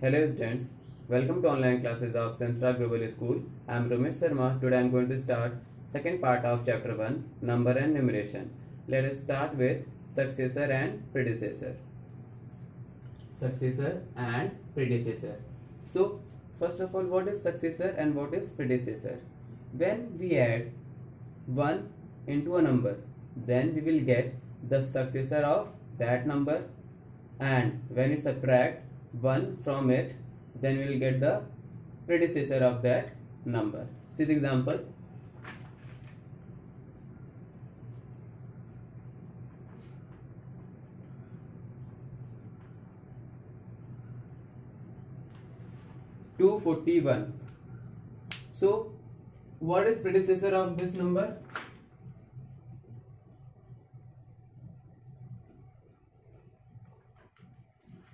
Hello students, welcome to online classes of Central Global School. I am Ramesh Sharma. Today I am going to start second part of chapter 1, number and numeration. Let us start with successor and predecessor. Successor and predecessor. So first of all, what is successor and what is predecessor? When we add 1 into a number, then we will get the successor of that number, and when we subtract 1 from it, then we will get the predecessor of that number. See the example. $241. So what is predecessor of this number?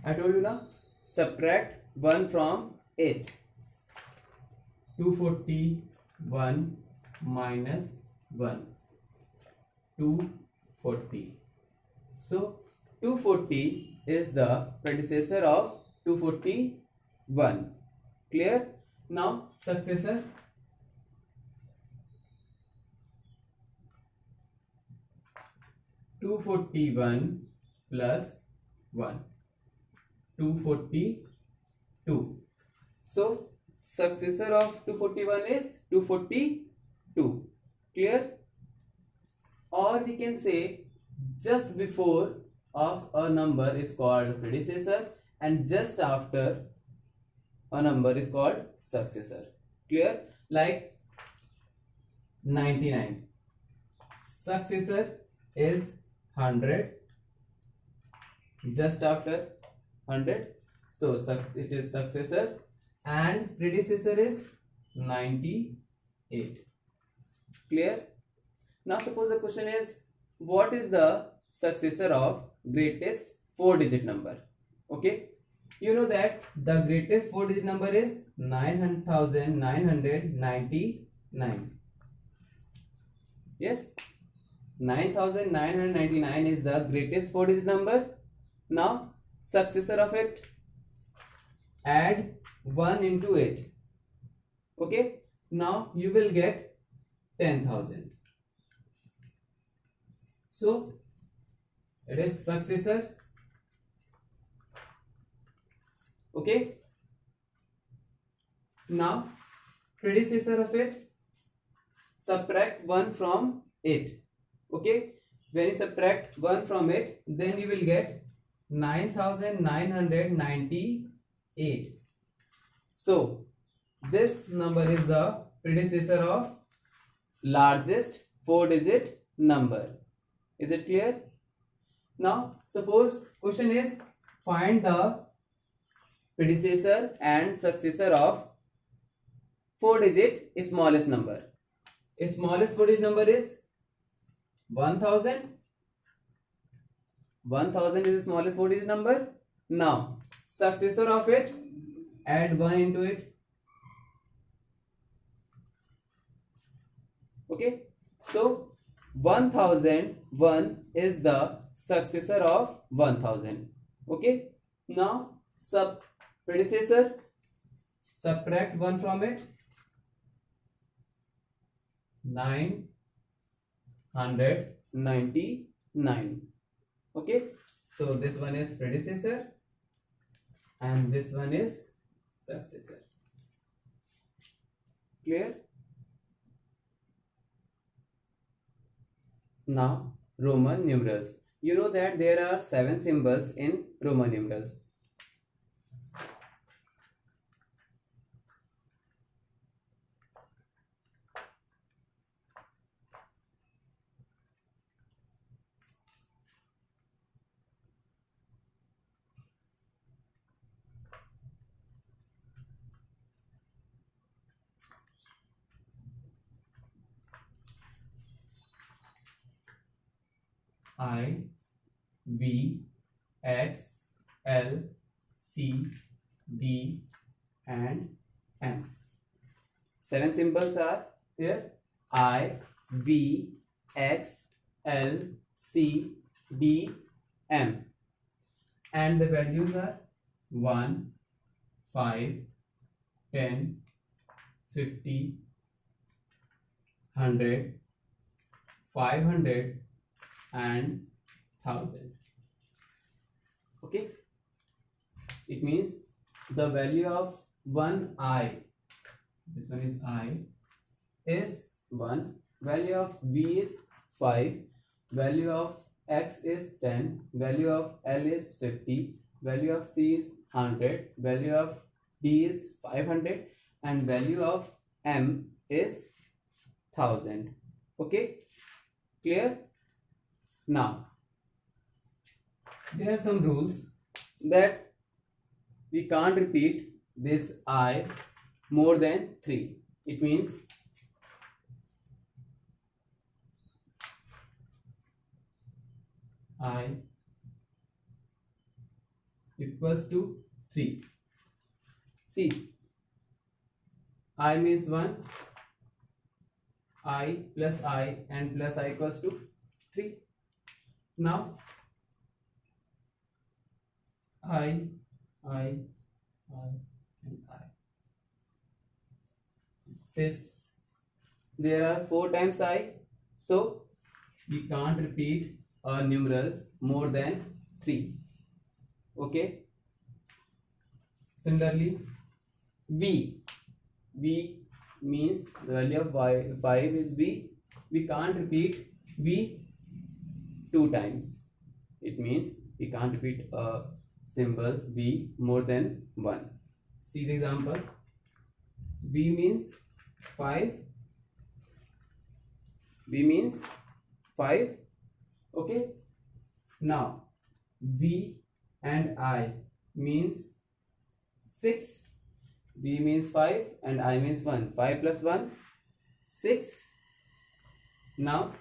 I told you now, subtract 1 from it. 241 minus 1. 240. So 240 is the predecessor of 241. Clear? Now successor. $241 plus 1. 242. So successor of 241 is 242. Clear? Or we can say just before of a number is called predecessor and just after a number is called successor. Clear? Like 99. Successor is 100. Just after 100, so it is successor, and predecessor is 98. Clear? Now suppose the question is, what is the successor of greatest 4-digit number? Okay, you know that the greatest 4-digit number is 9,999. Yes, 9,999 is the greatest 4-digit number. Now successor of it, add 1 into it. Okay, now you will get 10,000. So it is successor. Okay, now predecessor of it, subtract 1 from it. Okay, when you subtract 1 from it, then you will get 9,998. So this number is the predecessor of largest 4-digit number. Is it clear? Now suppose question is, find the predecessor and successor of 4-digit smallest number. Smallest 4-digit number is 1000. 1000 is the smallest 4-digit number. Now successor of it, add 1 into it. Okay, so 1001 is the successor of 1000. Okay, now predecessor, subtract 1 from it, 999. Okay, so this one is predecessor and this one is successor. Clear? Now Roman numerals. You know that there are 7 symbols in Roman numerals. I, V, X, L, C, D and M. 7 symbols are here: I, V, X, L, C, D, M. And the values are 1, 5, 10, 50, 100, 500 and 1000. Okay, it means the value of one I, this one is I, is 1, value of V is 5, value of X is 10, value of L is 50, value of C is 100, value of D is 500 and value of M is 1000. Okay, clear? Now there are some rules that we can't repeat this I more than 3. It means I equals to 3. See, I means 1, I plus I and plus I equals to 3. Now I and I. There are 4 times I, so we can't repeat a numeral more than 3. Okay. Similarly, V means the value of 5 is V. We can't repeat V 2 times. It means we can't repeat a symbol V more than 1. See the example. V means 5. V means 5. Okay. Now V and I means 6. V means 5 and I means 1. 5 plus 1, 6. Now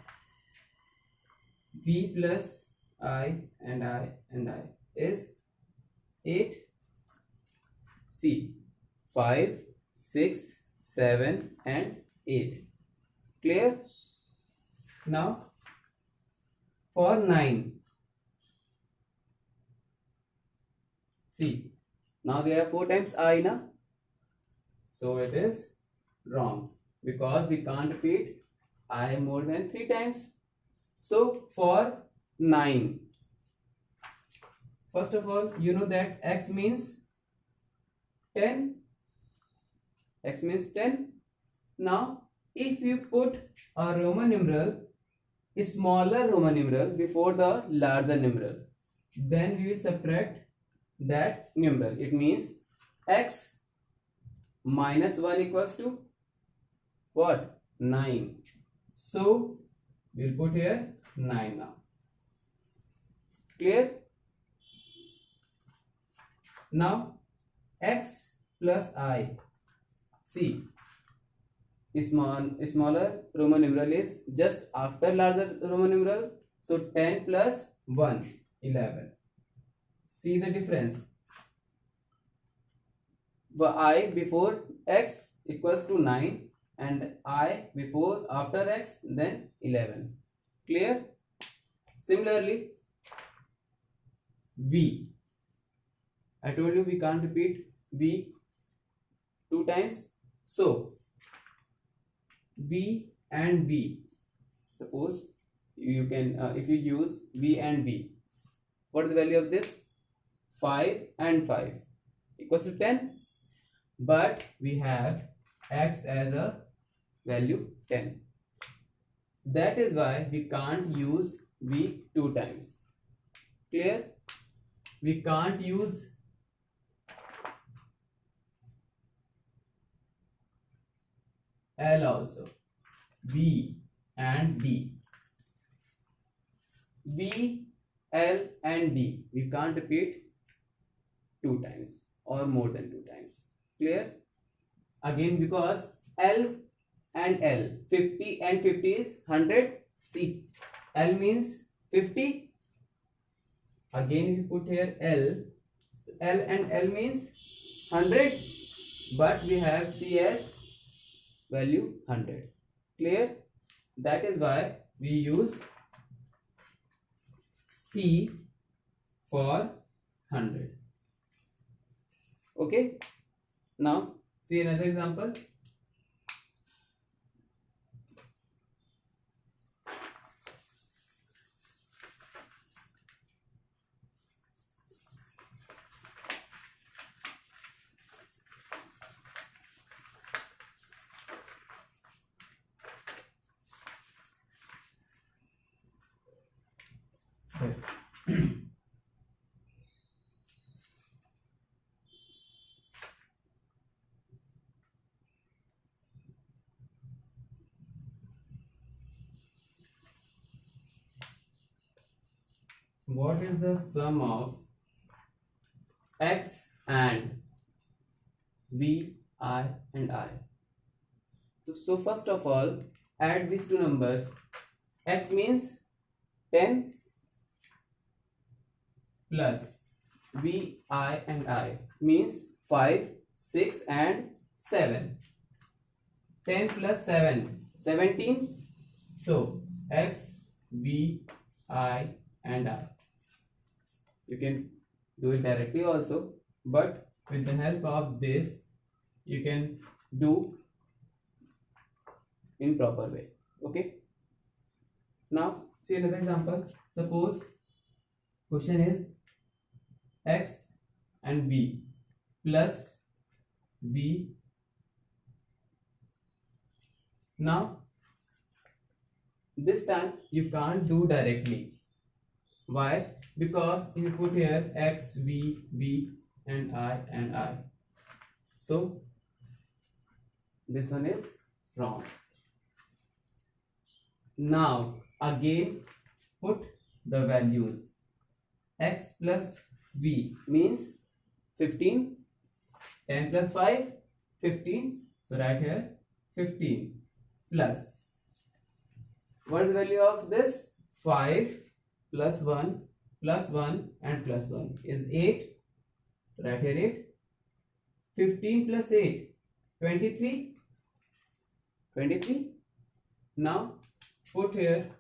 V plus I is 8. See, 5, 6, 7 and 8. Clear? Now for 9. See, now there are 4 times I na, so it is wrong because we can't repeat I more than 3 times. So for 9, first of all, you know that X means 10. X means 10. Now if you put a Roman numeral, a smaller Roman numeral before the larger numeral, then we will subtract that numeral. It means X minus 1 equals to what? 9. So we'll put here 9 now. Clear? Now X plus I. See, smaller Roman numeral is just after larger Roman numeral. So 10 plus 1, 11. See the difference. I before X equals to 9 and I before after X then 11. Clear? Similarly, V. I told you we can't repeat V 2 times. So V and V. Suppose you can if you use V and V. What is the value of this? 5 and 5 equals to 10. But we have X as a value 10. That is why we can't use V 2 times. Clear? We can't use L also. V and D. V, L and D. We can't repeat 2 times or more than 2 times. Clear? Again, because L and L, 50 and 50 is 100. See, L means 50. Again, if you put here L, so L and L means 100, but we have C as value 100. Clear? That is why we use C for 100. Okay, Now see another example. So, what is the sum of x and b, I and I? So first of all, add these two numbers. X means 10 plus b, I and I means 5, 6 and 7. 10 plus 7, 17. So x, b, I and I. You can do it directly also, but with the help of this you can do in proper way. Okay, now see another example. Suppose question is x and b plus b. Now this time you can't do directly. Why? Because you put here x, b and I. So this one is wrong. Now again put the values. X plus b means 15. 10 plus 5, 15. So write here 15 plus. What is the value of this? 5 plus 1 and plus 1 is 8. So write here 8. 15 plus 8, 23. 23. Now put here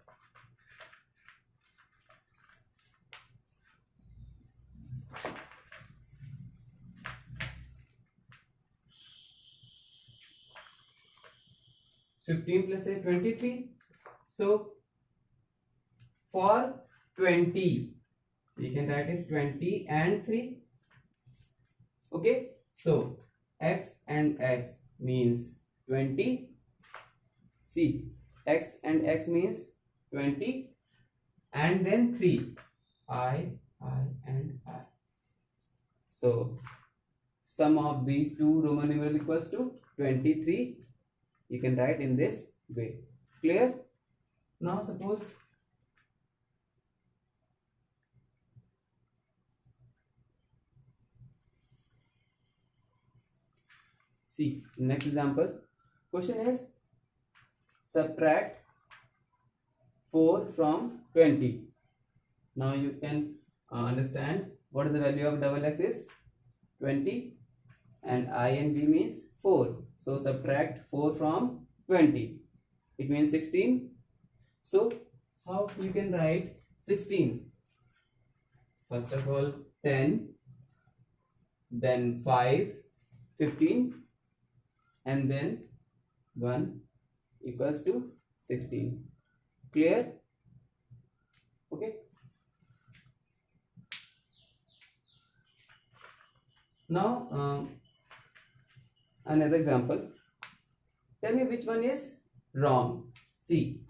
15 plus 8, 23. So for 20 we can write is 20 and 3. Okay, so x and x means 20. See, x and x means 20 and then 3. I and I. So sum of these two Roman numerals equals to 23. You can write in this way. Clear? Now suppose see next example. Question is subtract 4 from 20. Now you can understand what is the value of double x is 20 and I and b means 4. So subtract 4 from 20. It means 16. So how you can write 16? First of all 10, then 5, 15 and then 1 equals to 16. Clear? Okay. Now another example. Tell me which one is wrong. See.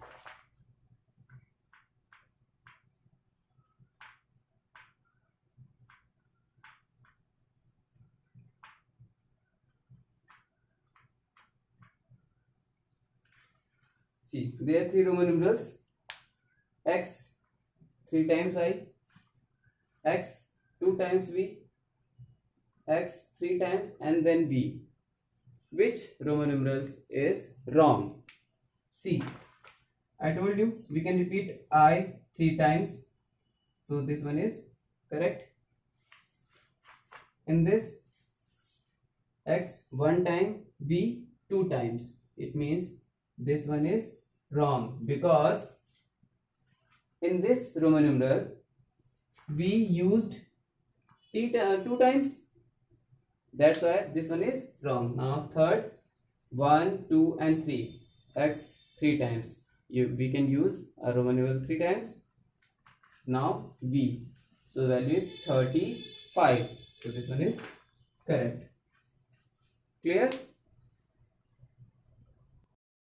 See, there are 3 Roman numerals. X 3 times I, X 2 times V, X 3 times and then V. Which Roman numerals is wrong? See, I told you we can repeat I 3 times. So this one is correct. In this X 1 time, V 2 times. It means this one is wrong because in this Roman numeral we used t 2 times. That's why this one is wrong. Now third, 1, 2 and 3, x 3 times. We can use a Roman numeral 3 times. Now v, so the value is 35. So this one is correct. Clear?